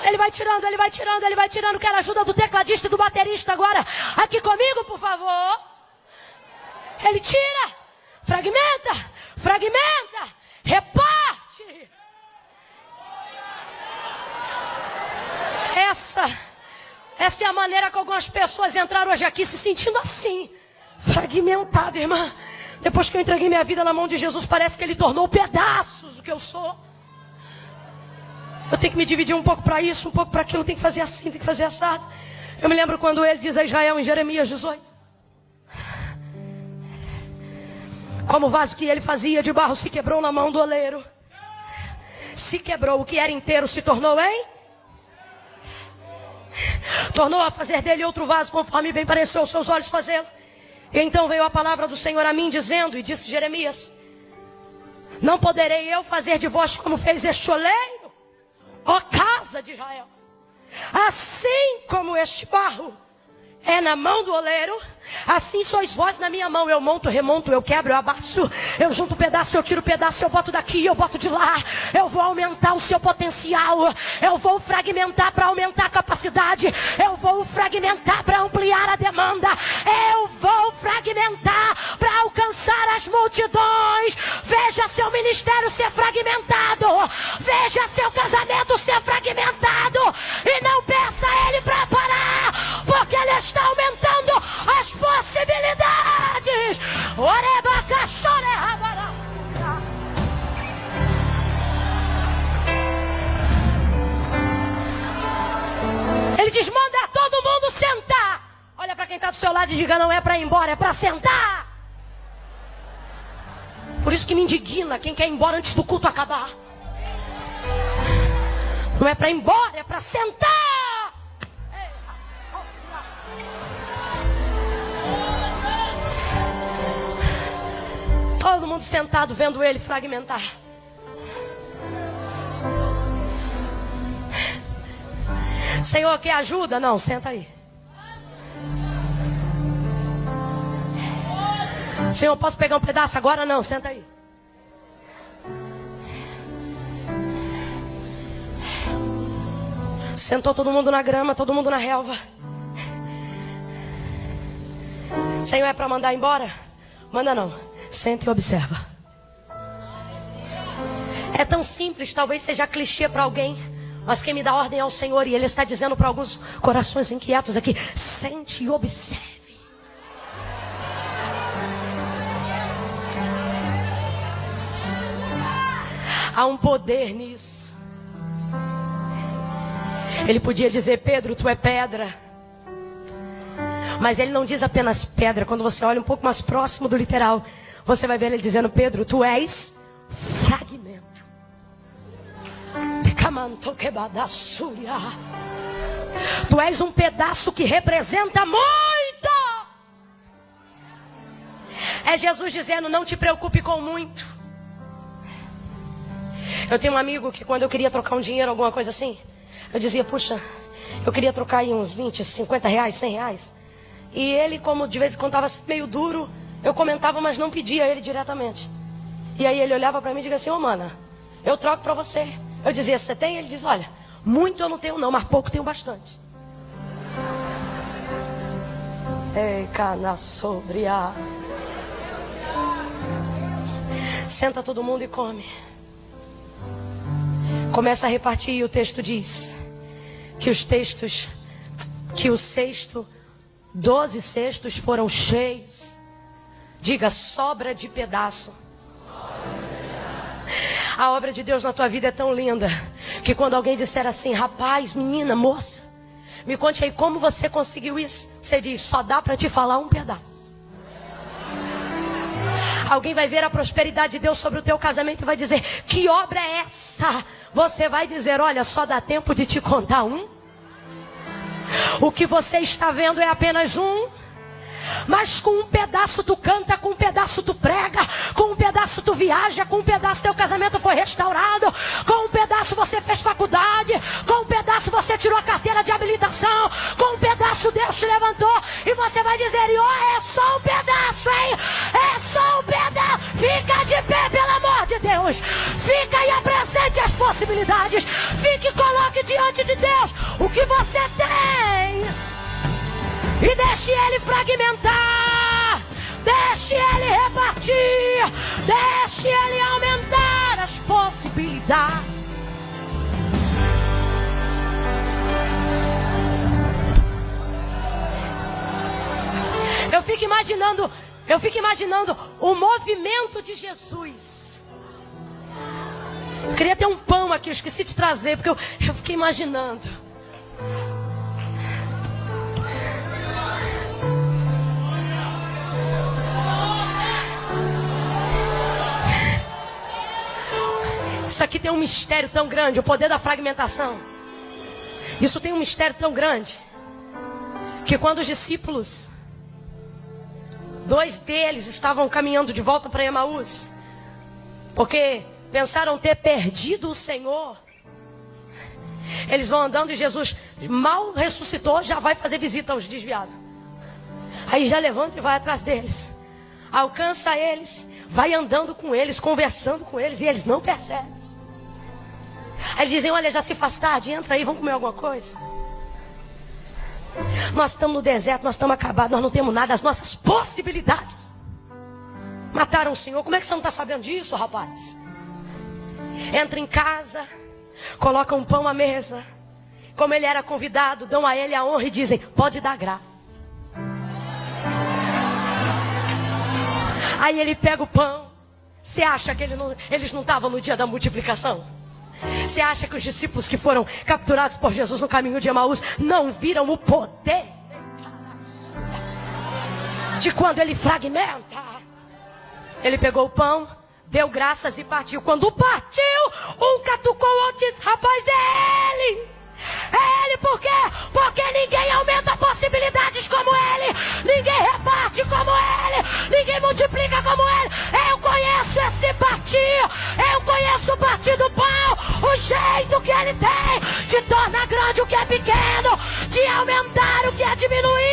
Ele vai tirando, ele vai tirando, ele vai tirando. Quero a ajuda do tecladista e do baterista agora. Aqui comigo, por favor. Ele tira, fragmenta, fragmenta, reparte. Essa é a maneira que algumas pessoas entraram hoje aqui se sentindo assim, fragmentada, irmã. Depois que eu entreguei minha vida na mão de Jesus, parece que ele tornou pedaços o que eu sou. Eu tenho que me dividir um pouco para isso, um pouco para aquilo, tem que fazer assim, tem que fazer assado. Eu me lembro quando ele diz a Israel em Jeremias 18: como o vaso que ele fazia de barro se quebrou na mão do oleiro. Se quebrou, o que era inteiro se tornou, hein? Tornou a fazer dele outro vaso, conforme bem pareceu aos seus olhos fazê-lo. E então veio a palavra do Senhor a mim dizendo, e disse Jeremias: não poderei eu fazer de vós como fez este oleiro, ó casa de Israel. Assim como este barro é na mão do oleiro, assim sois vós na minha mão. Eu monto, remonto, eu quebro, eu abaço, eu junto pedaço, eu tiro pedaço, eu boto daqui, eu boto de lá. Eu vou aumentar o seu potencial, eu vou fragmentar para aumentar a capacidade, eu vou fragmentar para ampliar a demanda, eu vou fragmentar para alcançar as multidões. Veja seu ministério ser fragmentado, veja seu casamento ser fragmentado, e não peça a Ele para parar, porque Ele está aumentando as possibilidades. Ele diz: manda todo mundo sentar. Olha para quem está do seu lado e diga: não é para ir embora, é para sentar. Por isso que me indigna quem quer ir embora antes do culto acabar. Não é para ir embora, é para sentar. Todo mundo sentado vendo ele fragmentar. Senhor, quer ajuda? Não, senta aí. Senhor, posso pegar um pedaço agora? Não, senta aí. Sentou todo mundo na grama, todo mundo na relva. Senhor, é para mandar embora? Manda não. Senta e observa. É tão simples, talvez seja clichê para alguém, mas quem me dá ordem é o Senhor, e Ele está dizendo para alguns corações inquietos aqui: sente e observe. Há um poder nisso. Ele podia dizer: Pedro, tu é pedra. Mas ele não diz apenas pedra. Quando você olha um pouco mais próximo do literal, você vai ver ele dizendo: Pedro, tu és fragmento. Tu és um pedaço que representa muito. É Jesus dizendo: não te preocupe com muito. Eu tenho um amigo que quando eu queria trocar um dinheiro, alguma coisa assim, eu dizia: puxa, eu queria trocar aí uns 20, 50 reais, 100 reais. E ele, como de vez em quando estava meio duro, eu comentava, mas não pedia a ele diretamente. E aí ele olhava para mim e dizia assim: ô mana, eu troco para você. Eu dizia: você tem? Ele diz: olha, muito eu não tenho não, mas pouco tenho bastante. Ei, cana sobre a... Senta todo mundo e come. Começa a repartir, e o texto diz que o cesto, 12 cestos foram cheios. Diga: sobra de pedaço. A obra de Deus na tua vida é tão linda que quando alguém disser assim: rapaz, menina, moça, me conte aí como você conseguiu isso, você diz: só dá para te falar um pedaço. Alguém vai ver a prosperidade de Deus sobre o teu casamento e vai dizer: que obra é essa? Você vai dizer: olha, só dá tempo de te contar um. O que você está vendo é apenas um. Mas com um pedaço tu canta, com um pedaço tu prega, com um pedaço tu viaja, com um pedaço teu casamento foi restaurado, com um pedaço você fez faculdade, com um pedaço você tirou a carteira de habilitação, com um pedaço Deus te levantou, e você vai dizer: é só um pedaço, hein? É só um pedaço. Fica de pé, pelo amor de Deus. Fica e apresente as possibilidades. Fique e coloque diante de Deus o que você tem. E deixe Ele fragmentar, deixe Ele repartir, deixe Ele aumentar as possibilidades. Eu fico imaginando o movimento de Jesus. Eu queria ter um pão aqui, eu esqueci de trazer, porque eu fiquei imaginando. Isso aqui tem um mistério tão grande, o poder da fragmentação. Isso tem um mistério tão grande, que quando os discípulos 2 deles estavam caminhando de volta para Emaús, porque pensaram ter perdido o Senhor. Eles vão andando e Jesus mal ressuscitou, já vai fazer visita aos desviados. Aí já levanta e vai atrás deles, alcança eles, vai andando com eles, conversando com eles, e eles não percebem. Aí eles dizem: olha, já se faz tarde, entra aí, vamos comer alguma coisa. Nós estamos no deserto, nós estamos acabados, nós não temos nada, as nossas possibilidades mataram o Senhor. Como é que você não está sabendo disso, rapaz? Entra em casa, coloca um pão à mesa, como ele era convidado, dão a ele a honra e dizem: pode dar graça. Aí ele pega o pão. Você acha que eles não estavam no dia da multiplicação? Você acha que os discípulos que foram capturados por Jesus no caminho de Emaús não viram o poder de quando ele fragmenta? Ele pegou o pão, deu graças e partiu. Quando partiu, um catucou o outro e disse: rapaz, é ele! É ele, por quê? Porque ninguém aumenta possibilidades como ele, ninguém reparte como ele, ninguém multiplica como ele. Eu conheço esse partir, eu conheço o partir do pão, o jeito que ele tem de tornar grande o que é pequeno, de aumentar o que é diminuído.